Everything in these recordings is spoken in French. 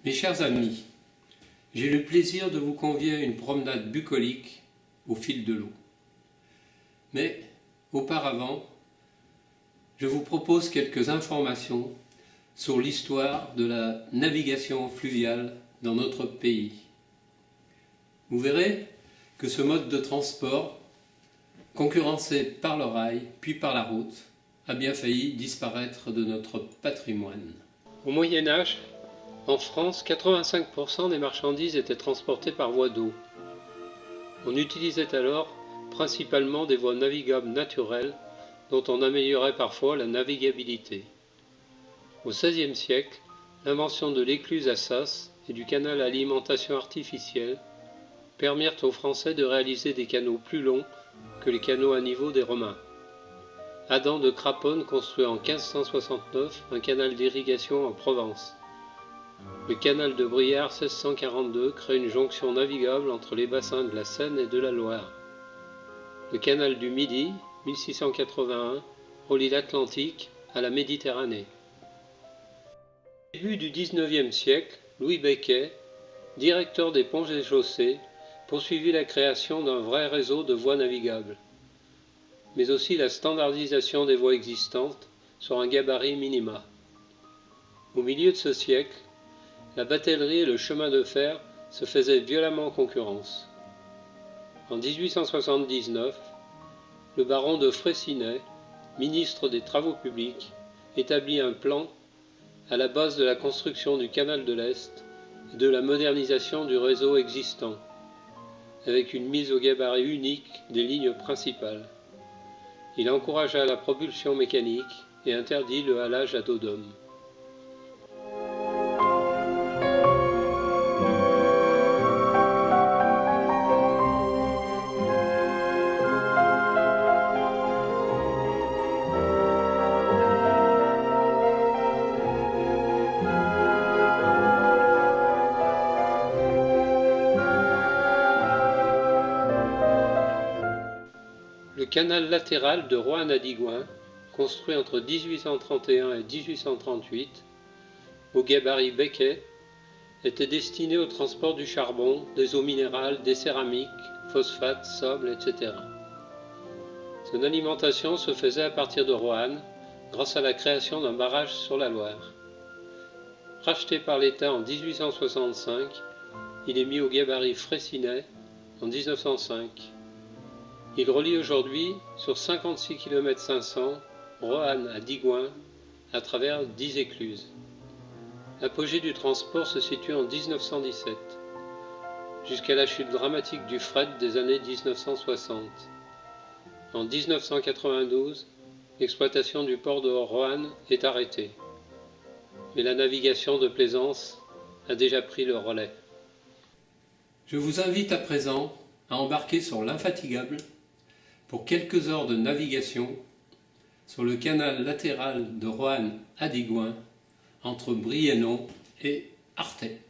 Mes chers amis, j'ai le plaisir de vous convier à une promenade bucolique au fil de l'eau. Mais auparavant, je vous propose quelques informations sur l'histoire de la navigation fluviale dans notre pays. Vous verrez que ce mode de transport, concurrencé par le rail puis par la route, a bien failli disparaître de notre patrimoine. Au Moyen Âge, en France, 85% des marchandises étaient transportées par voie d'eau. On utilisait alors principalement des voies navigables naturelles dont on améliorait parfois la navigabilité. Au XVIe siècle, l'invention de l'écluse à sas et du canal à alimentation artificielle permirent aux Français de réaliser des canaux plus longs que les canaux à niveau des Romains. Adam de Craponne construit en 1569 un canal d'irrigation en Provence. Le canal de Briare 1642 crée une jonction navigable entre les bassins de la Seine et de la Loire. Le canal du Midi, 1681, relie l'Atlantique à la Méditerranée. Au début du XIXe siècle, Louis Becquet, directeur des ponts et chaussées, poursuivit la création d'un vrai réseau de voies navigables, mais aussi la standardisation des voies existantes sur un gabarit minima. Au milieu de ce siècle, la batellerie et le chemin de fer se faisaient violemment concurrence. En 1879, le baron de Freycinet, ministre des Travaux publics, établit un plan à la base de la construction du canal de l'Est et de la modernisation du réseau existant, avec une mise au gabarit unique des lignes principales. Il encouragea la propulsion mécanique et interdit le halage à dos d'homme. Le canal latéral de Roanne à Digoin, construit entre 1831 et 1838, au gabarit Becquet, était destiné au transport du charbon, des eaux minérales, des céramiques, phosphates, sable, etc. Son alimentation se faisait à partir de Roanne, grâce à la création d'un barrage sur la Loire. Racheté par l'État en 1865, il est mis au gabarit Freycinet en 1905. Il relie aujourd'hui sur 56 km 500 Roanne à Digoin à travers 10 écluses. L'apogée du transport se situe en 1917, jusqu'à la chute dramatique du fret des années 1960. En 1992, l'exploitation du port de Roanne est arrêtée, mais la navigation de plaisance a déjà pris le relais. Je vous invite à présent à embarquer sur l'Infatigable pour quelques heures de navigation sur le canal latéral de Roanne à Digoin entre Briennon et Arthet.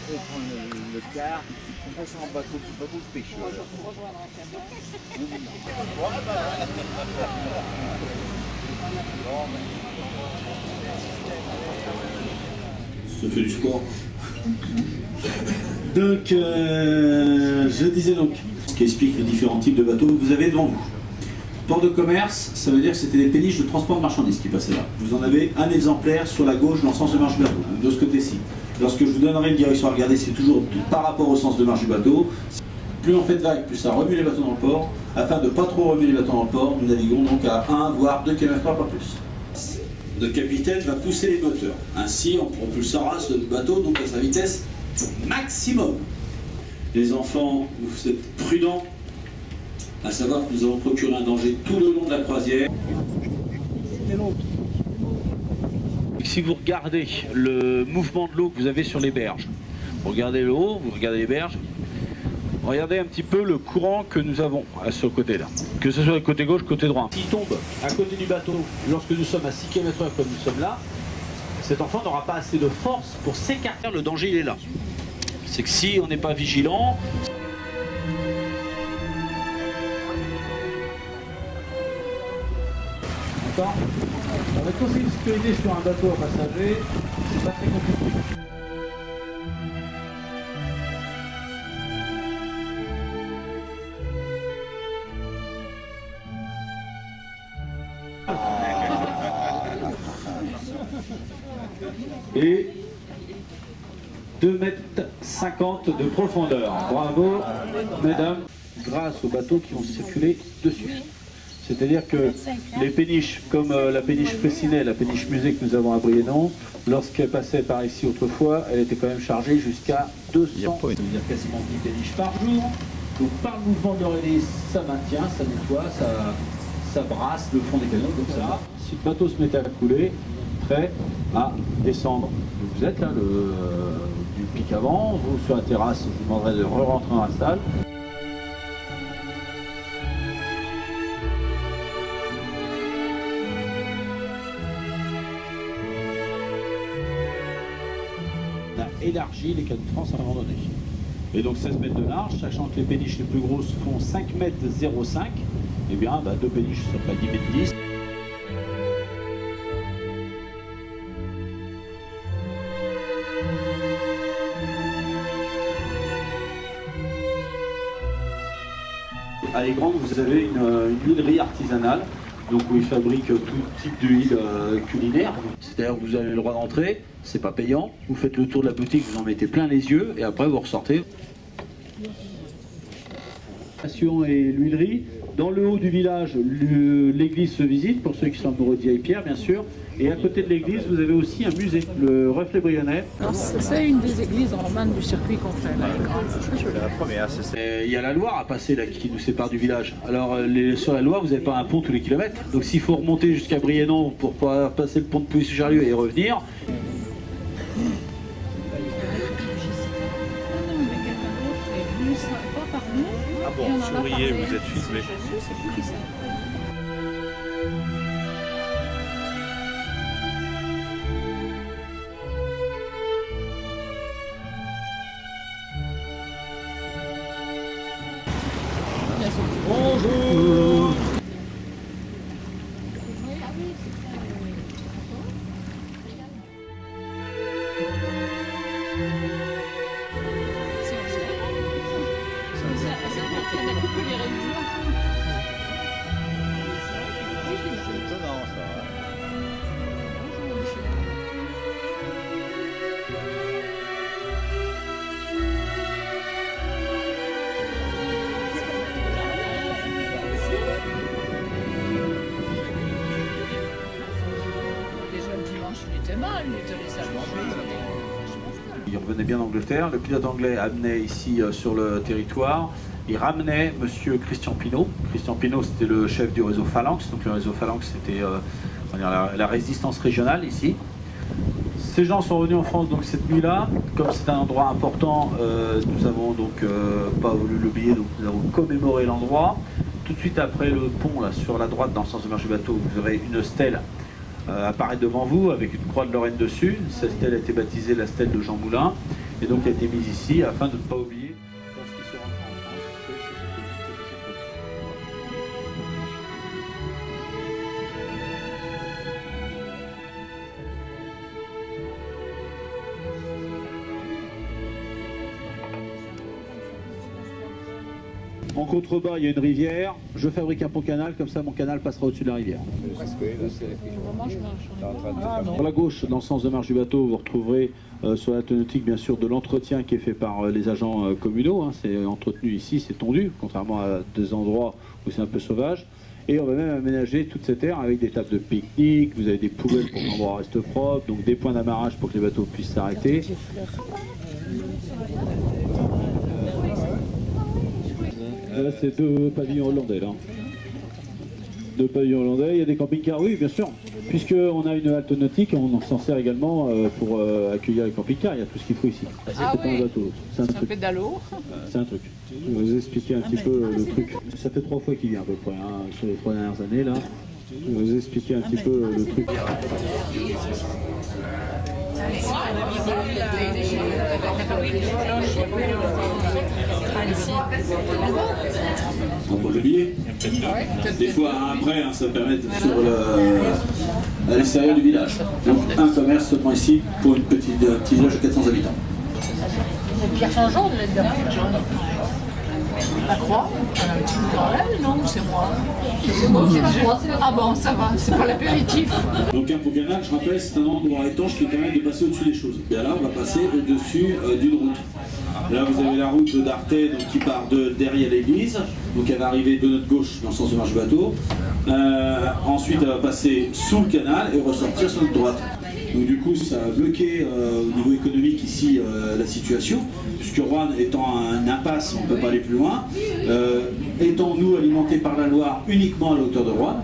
On prend le car, on passe en bateau de pêcheur. Ça fait du sport. Donc, je disais donc, ce qui explique les différents types de bateaux que vous avez devant vous. Port de commerce, ça veut dire que c'était des péniches de transport de marchandises qui passaient là. Vous en avez un exemplaire sur la gauche dans le sens de marche du bateau, de ce côté-ci. Lorsque je vous donnerai une direction à regarder, c'est toujours par rapport au sens de marche du bateau. Plus on fait de vagues, plus ça remue les bateaux dans le port. Afin de ne pas trop remuer les bateaux dans le port, nous naviguons donc à 1 voire 2 km/h, pas plus. Le capitaine va pousser les moteurs. Ainsi, on propulsera ce bateau donc à sa vitesse maximum. Les enfants, vous êtes prudents, à savoir que nous avons procuré un danger tout le long de la croisière. Si vous regardez le mouvement de l'eau que vous avez sur les berges, vous regardez le haut, vous regardez les berges, Regardez un petit peu le courant que nous avons à ce côté-là. Que ce soit le côté gauche, côté droit. S'il tombe à côté du bateau, lorsque nous sommes à 6 km/h comme nous sommes là, cet enfant n'aura pas assez de force pour s'écarter. Le danger, il est là. C'est que si on n'est pas vigilant... D'accord ? Avec conseil de sécurité sur un bateau à passagers, c'est pas très compliqué. Et 2,50 m de profondeur. Bravo, mesdames, grâce aux bateaux qui vont circuler dessus. C'est-à-dire que les péniches, comme la péniche Fraissinet, la péniche musée que nous avons à Briennon, lorsqu'elle passait par ici autrefois, elle était quand même chargée jusqu'à 200, c'est-à-dire quasiment 10 péniches par jour. Donc par le mouvement de l'hélice, ça maintient, ça nettoie, ça brasse le fond des canaux, comme ça. Si le bateau se mettait à couler, prêt à descendre. Donc vous êtes là, du pic avant, vous sur la terrasse, je vous demanderai de re-rentrer dans la salle. On a élargi les canaux de France à un moment donné. Et donc 16 mètres de large, sachant que les péniches les plus grosses font 5 mètres 0,5, et bien deux péniches, ça fait 10 mètres 10. À Aigran, vous avez une huilerie artisanale, donc où ils fabriquent tout type d'huile culinaire. C'est-à-dire que vous avez le droit d'entrer, c'est pas payant. Vous faites le tour de la boutique, vous en mettez plein les yeux, et après vous ressortez. Et l'huilerie. Dans le haut du village, l'église se visite, pour ceux qui sont amoureux de vieille pierre, bien sûr. Et à côté de l'église, vous avez aussi un musée, le Reflet Brionnais. C'est une des églises romanes du circuit qu'on fait là. C'est la première, c'est ça. Il y a la Loire à passer là, qui nous sépare du village. Alors sur la Loire, vous n'avez pas un pont tous les kilomètres. Donc s'il faut remonter jusqu'à Briennon pour pouvoir passer le pont de Pouilly-sous-Charlieu et revenir... Ah bon, souriez, vous êtes filmé. Bonjour. C'est étonnant ça. Il revenait bien d'Angleterre, le pilote anglais amenait ici sur le territoire, il ramenait monsieur Christian Pinault. Christian Pinault c'était le chef du réseau Phalanx, donc le réseau Phalanx c'était la résistance régionale ici. Ces gens sont revenus en France donc cette nuit-là, comme c'est un endroit important, nous avons donc pas voulu l'oublier, donc nous avons commémoré l'endroit. Tout de suite après le pont, là, sur la droite dans le sens de marche du bateau, vous aurez une stèle apparaître devant vous avec une croix de Lorraine dessus. Cette stèle a été baptisée la stèle de Jean Moulin et donc a été mise ici afin de ne pas oublier lorsqu'ils se rentrent en France. En contrebas, il y a une rivière. Je fabrique un pont-canal, comme ça mon canal passera au-dessus de la rivière. Sur la gauche, dans le sens de marche du bateau, vous retrouverez sur la tonautique, bien sûr, de l'entretien qui est fait par les agents communaux. C'est entretenu ici, c'est tondu, contrairement à des endroits où c'est un peu sauvage. Et on va même aménager toute cette aire avec des tables de pique-nique, vous avez des poubelles pour que l'endroit reste propre, donc des points d'amarrage pour que les bateaux puissent s'arrêter. Là, c'est deux pavillons hollandais, là. de pavillon hollandais. Il y a des camping-cars, oui, bien sûr. Puisqu'on a une halte nautique, on s'en sert également pour accueillir les camping-cars. Il y a tout ce qu'il faut ici. C'est pas un bateau, c'est un truc. pédalo. C'est un truc. Je vais vous expliquer un petit peu le truc. Ça fait 3 fois qu'il vient à peu près, hein, sur les 3 dernières années là. Je vais vous expliquer un petit peu le truc. On peut le billet. Des fois, après, hein, ça permet d'être à l'extérieur du village. Donc, un commerce seulement ici pour un petit village de 400 habitants. Pierre Saint-Jean de là-dedans. La croix, non, c'est moi. C'est moi, c'est la croix. Ah bon, ça va, c'est pas l'apéritif. Donc un Pont-Canal, je rappelle, c'est un endroit étanche qui permet de passer au-dessus des choses. Et là, on va passer au-dessus d'une route. Là, vous avez la route d'Artet qui part de derrière l'église. Donc elle va arriver de notre gauche dans le sens de marche bateau. Ensuite, elle va passer sous le canal et ressortir sur notre droite. Donc du coup, ça a bloqué au niveau économique ici la situation, puisque Roanne étant un impasse, on ne peut pas aller plus loin. Étant nous alimentés par la Loire uniquement à la hauteur de Roanne,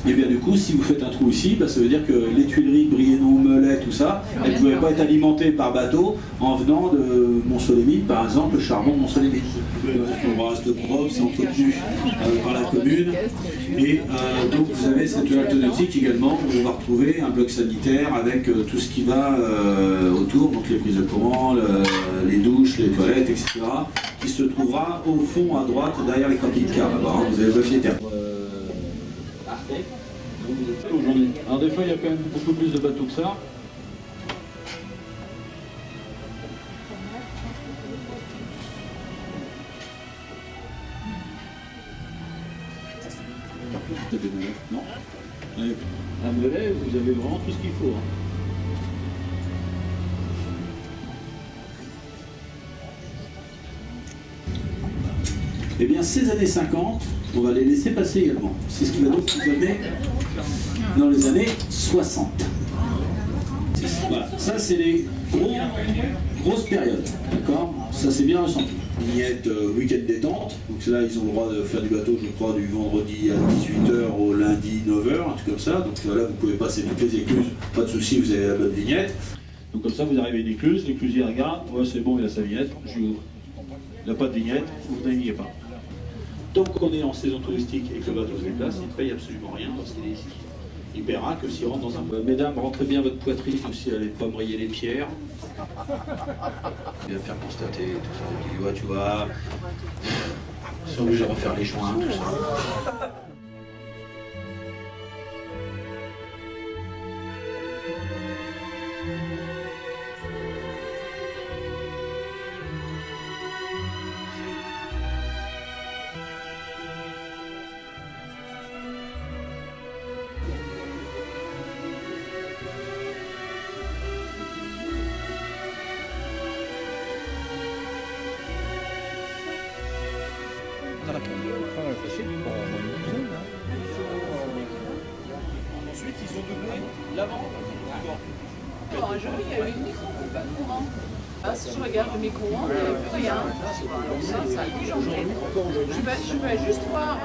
et bien du coup, si vous faites un trou ici, ça veut dire que les Tuileries, Briennon, Melay, tout ça, elles ne pouvaient pas être alimentées par bateau en venant de Mont-Solémite, par exemple, le charbon de Mont-Solémite. On reste propre, c'est entretenu par la commune. Et donc vous avez cette halte nautique également où on va retrouver un bloc sanitaire avec tout ce qui va autour, donc les prises de courant, les douches, les toilettes, etc. qui se trouvera au fond à droite derrière les camping-cars. Là-bas, vous avez le bloc sanitaire. Aujourd'hui. Alors des fois il y a quand même beaucoup plus de bateaux que ça. Non. À Melay, vous avez vraiment tout ce qu'il faut. Eh bien, ces années 50, on va les laisser passer également. C'est ce qui va donc nous amener dans les années 60. Voilà, ça c'est les grosses périodes, d'accord? Ça c'est bien ressenti. Vignette week-end détente, donc là ils ont le droit de faire du bateau, je crois, du vendredi à 18h au lundi 9h, un truc comme ça. Donc là vous pouvez passer toutes les écluses, pas de souci, vous avez la bonne vignette. Donc comme ça vous arrivez à une écluse, l'éclusier regarde, ouais c'est bon, il a sa vignette, je lui ouvre. Il n'a pas de vignette, vous ne naviguez pas. Donc on est en saison touristique et que le bateau se déplace, il ne paye absolument rien lorsqu'il est ici. Il paiera que s'il rentre dans un... Mesdames, rentrez bien votre poitrine aussi, allez pas me rayer les pierres. Il va faire constater tout ça. Il dit, ouais, tu vois, ils sont obligés de refaire les joints, tout ça. Ensuite, ils ont doublé l'avant. Il y a eu uniquement pas de courant. Ah, si je regarde le micro-ondes, il n'y a plus rien. Ça a dû changer. Je vais juste voir.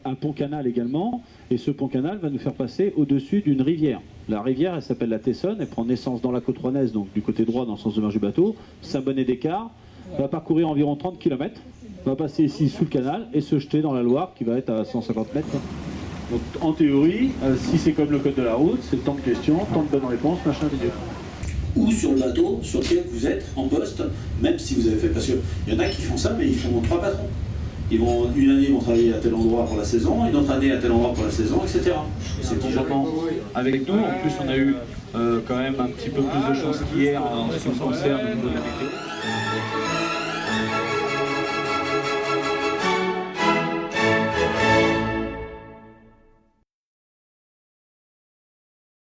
Un pont-canal également, et ce pont-canal va nous faire passer au-dessus d'une rivière. La rivière, elle s'appelle la Tessonne, elle prend naissance dans la côte rouennaise, donc du côté droit dans le sens de marche du bateau, Saint-Bonnet d'écart, va parcourir environ 30 km, va passer ici sous le canal et se jeter dans la Loire qui va être à 150 mètres. Donc en théorie, si c'est comme le code de la route, c'est tant de questions, tant de bonnes réponses, machin, vidéo. Ou sur le bateau sur lequel vous êtes en poste, même si vous avez fait, parce qu'il y en a qui font ça, mais ils font 3 patrons. Une année, ils vont travailler à tel endroit pour la saison, une autre année à tel endroit pour la saison, etc. Et ces petits gens avec nous, en plus on a eu quand même un petit peu plus de chance qu'hier en ce qui nous concerne au niveau de la météo.